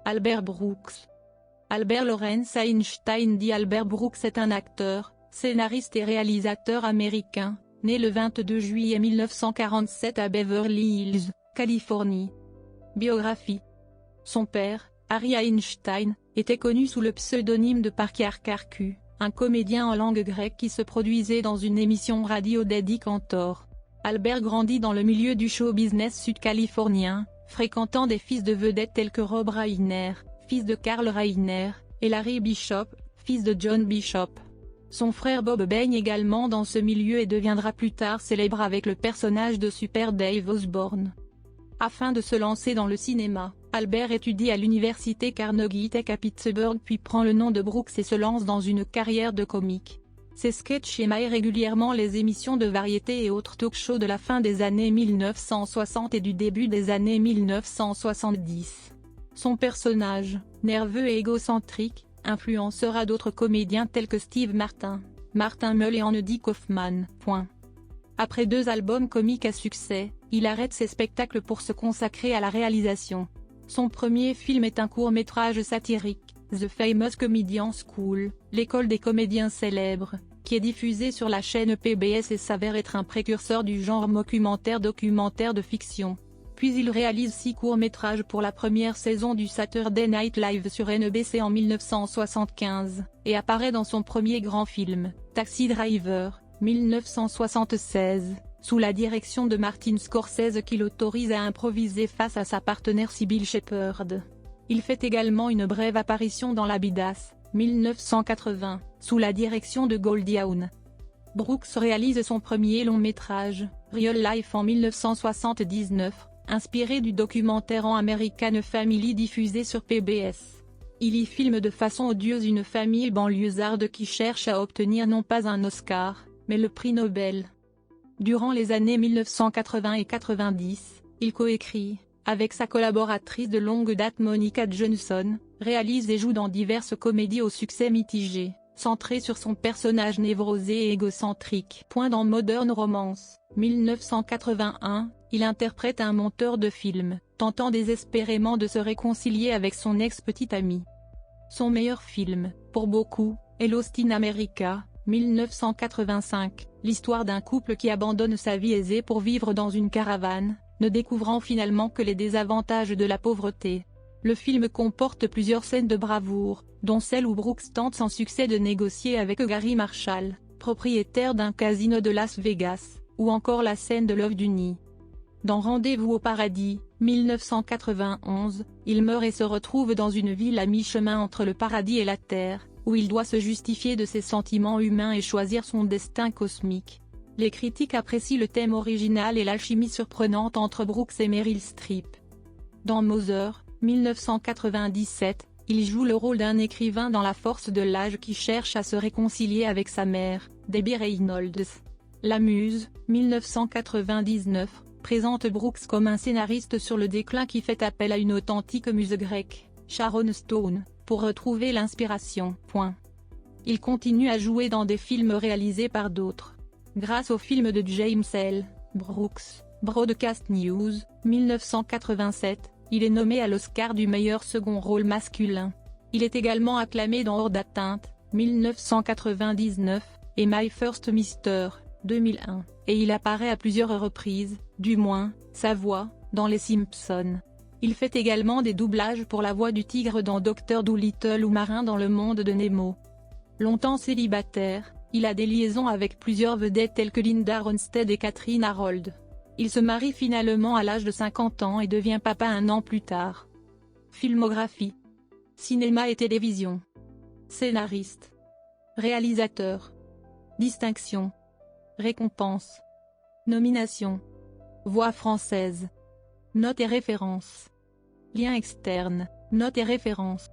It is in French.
Albert Brooks. Albert Lawrence Einstein dit Albert Brooks est un acteur, scénariste et réalisateur américain, né le 22 juillet 1947 à Beverly Hills, Californie. Biographie. Son père, Harry Einstein, était connu sous le pseudonyme de Parkarkarku, un comédien en langue grecque qui se produisait dans une émission radio d'Eddie Cantor. Albert grandit dans le milieu du show business sud-californien, fréquentant des fils de vedettes tels que Rob Reiner, fils de Carl Reiner, et Larry Bishop, fils de John Bishop. Son frère Bob baigne également dans ce milieu et deviendra plus tard célèbre avec le personnage de Super Dave Osborne. Afin de se lancer dans le cinéma, Albert étudie à l'université Carnegie Tech à Pittsburgh puis prend le nom de Brooks et se lance dans une carrière de comique. Ses sketchs émaillent régulièrement les émissions de variété et autres talk-shows de la fin des années 1960 et du début des années 1970. Son personnage, nerveux et égocentrique, influencera d'autres comédiens tels que Steve Martin, Martin Mull et Andy Kaufman. Après 2 albums comiques à succès, il arrête ses spectacles pour se consacrer à la réalisation. Son premier film est un court-métrage satirique, The Famous Comedian School, l'école des comédiens célèbres, qui est diffusé sur la chaîne PBS et s'avère être un précurseur du genre documentaire de fiction. Puis il réalise 6 courts-métrages pour la première saison du Saturday Night Live sur NBC en 1975, et apparaît dans son premier grand film, Taxi Driver, 1976, sous la direction de Martin Scorsese qui l'autorise à improviser face à sa partenaire Cybill Shepherd. Il fait également une brève apparition dans La Bidasse, 1980, sous la direction de Goldie Hawn. Brooks réalise son premier long-métrage, Real Life en 1979, inspiré du documentaire en American Family diffusé sur PBS. Il y filme de façon odieuse une famille banlieusarde qui cherche à obtenir non pas un Oscar, mais le prix Nobel. Durant les années 1980 et 90, il coécrit, avec sa collaboratrice de longue date Monica Johnson, réalise et joue dans diverses comédies au succès mitigé, centrées sur son personnage névrosé et égocentrique. Dans Modern Romance, 1981, il interprète un monteur de film, tentant désespérément de se réconcilier avec son ex-petite amie. Son meilleur film, pour beaucoup, est Lost in America, 1985, l'histoire d'un couple qui abandonne sa vie aisée pour vivre dans une caravane, ne découvrant finalement que les désavantages de la pauvreté. Le film comporte plusieurs scènes de bravoure, dont celle où Brooks tente sans succès de négocier avec Gary Marshall, propriétaire d'un casino de Las Vegas, ou encore la scène de l'œuf du nid. Dans Rendez-vous au paradis, 1991, il meurt et se retrouve dans une ville à mi-chemin entre le paradis et la terre, où il doit se justifier de ses sentiments humains et choisir son destin cosmique. Les critiques apprécient le thème original et l'alchimie surprenante entre Brooks et Meryl Streep. Dans Mother, 1997, il joue le rôle d'un écrivain dans la force de l'âge qui cherche à se réconcilier avec sa mère, Debbie Reynolds. La Muse, 1999, présente Brooks comme un scénariste sur le déclin qui fait appel à une authentique muse grecque, Sharon Stone, pour retrouver l'inspiration. Il continue à jouer dans des films réalisés par d'autres. Grâce au film de James L. Brooks, Broadcast News, 1987, il est nommé à l'Oscar du meilleur second rôle masculin. Il est également acclamé dans Hors d'atteinte, 1999, et My First Mister, 2001, et il apparaît à plusieurs reprises, du moins, sa voix, dans Les Simpsons. Il fait également des doublages pour la voix du tigre dans Dr Dolittle ou Marin dans Le Monde de Nemo. Longtemps célibataire, il a des liaisons avec plusieurs vedettes telles que Linda Ronstadt et Catherine Harold. Il se marie finalement à l'âge de 50 ans et devient papa 1 an plus tard. Filmographie. Cinéma et télévision. Scénariste. Réalisateur. Distinction. Récompense. Nomination. Voix française. Notes et références. Liens externes, notes et références.